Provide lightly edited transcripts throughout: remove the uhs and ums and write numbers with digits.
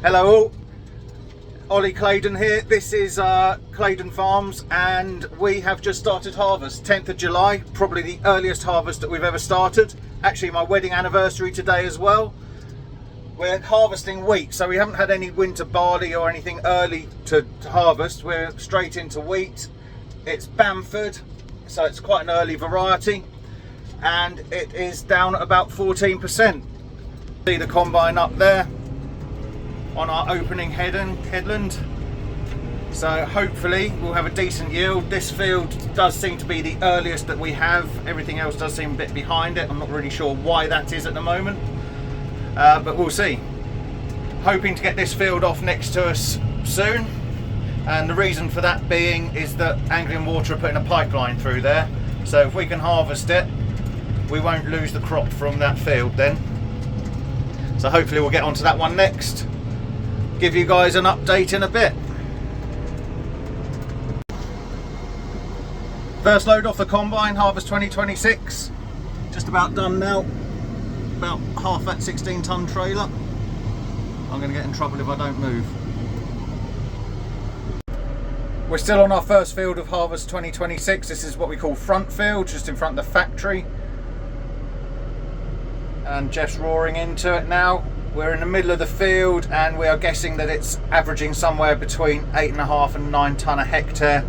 Hello all, Ollie Claydon here. This is Claydon Farms and we have just started harvest, 10th of July, probably the earliest harvest that we've ever started. Actually my wedding anniversary today as well. We're harvesting wheat, so we haven't had any winter barley or anything early to harvest. We're straight into wheat. It's Bamford, so it's quite an early variety and it is down at about 14%. See the combine up there on our opening headland, so hopefully we'll have a decent yield. This field does seem to be the earliest that we have. Everything else does seem a bit behind it. I'm not really sure why that is at the moment, but we'll see. Hoping to get this field off next to us soon, and the reason for that being is that Anglian Water are putting a pipeline through there, so if we can harvest it we won't lose the crop from that field then. So hopefully we'll get onto that one next. Give you guys an update in a bit. First load off the combine, Harvest 2026. Just about done now. About half that 16-ton trailer. I'm going to get in trouble if I don't move. We're still on our first field of Harvest 2026. This is what we call front field, just in front of the factory. And Jeff's roaring into it now. We're in the middle of the field and we are guessing that it's averaging somewhere between 8.5 and 9 tonne a hectare,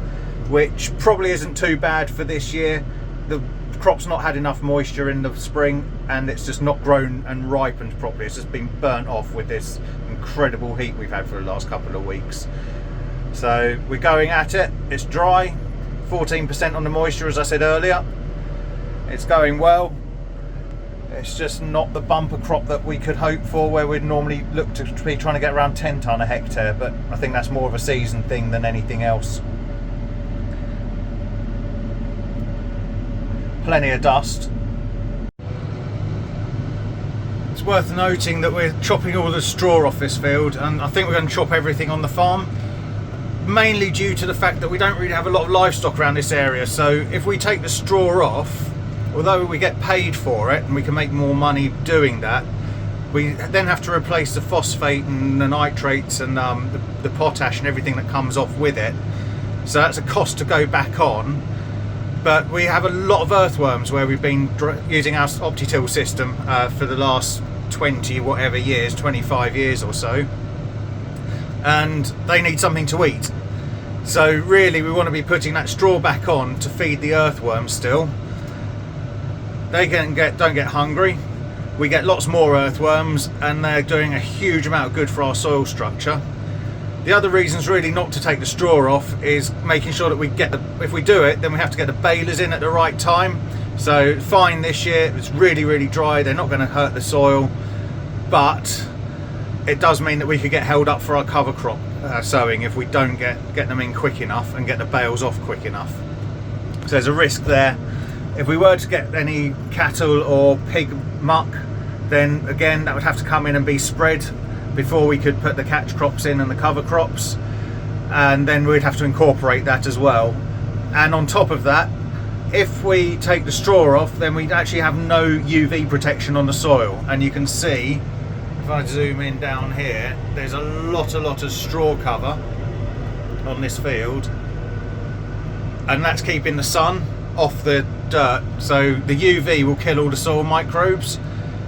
which probably isn't too bad for this year. The crop's not had enough moisture in the spring and it's just not grown and ripened properly. It's just been burnt off with this incredible heat we've had for the last couple of weeks. So we're going at it. It's dry, 14% on the moisture as I said earlier. It's going well. It's just not the bumper crop that we could hope for, where we'd normally look to be trying to get around 10 tonne a hectare, but I think that's more of a season thing than anything else. Plenty of dust. It's worth noting that we're chopping all the straw off this field, and I think we're going to chop everything on the farm, mainly due to the fact that we don't really have a lot of livestock around this area. So if we take the straw off, although we get paid for it and we can make more money doing that, we then have to replace the phosphate and the nitrates and the potash and everything that comes off with it. So that's a cost to go back on. But we have a lot of earthworms where we've been using our OptiTill system for the last 20 whatever years, 25 years or so, and they need something to eat. So really we want to be putting that straw back on to feed the earthworms still. They don't get hungry. We get lots more earthworms and they're doing a huge amount of good for our soil structure. The other reasons really not to take the straw off is making sure that we get if we do it, then we have to get the balers in at the right time. So fine this year, it's really dry, they're not going to hurt the soil, but it does mean that we could get held up for our cover crop sowing if we don't get them in quick enough and get the bales off quick enough. So there's a risk there. If we were to get any cattle or pig muck, then again that would have to come in and be spread before we could put the catch crops in and the cover crops, and then we'd have to incorporate that as well. And on top of that, if we take the straw off, then we'd actually have no UV protection on the soil. And you can see, if I zoom in down here, there's a lot of straw cover on this field, and that's keeping the sun off the dirt, so the UV will kill all the soil microbes.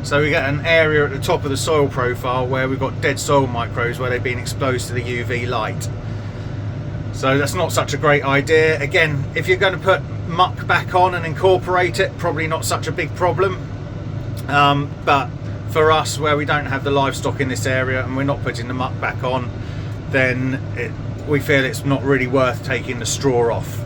So we get an area at the top of the soil profile where we've got dead soil microbes where they've been exposed to the UV light. So that's not such a great idea. Again, if you're going to put muck back on and incorporate it, probably not such a big problem, but for us, where we don't have the livestock in this area and we're not putting the muck back on, then we feel it's not really worth taking the straw off.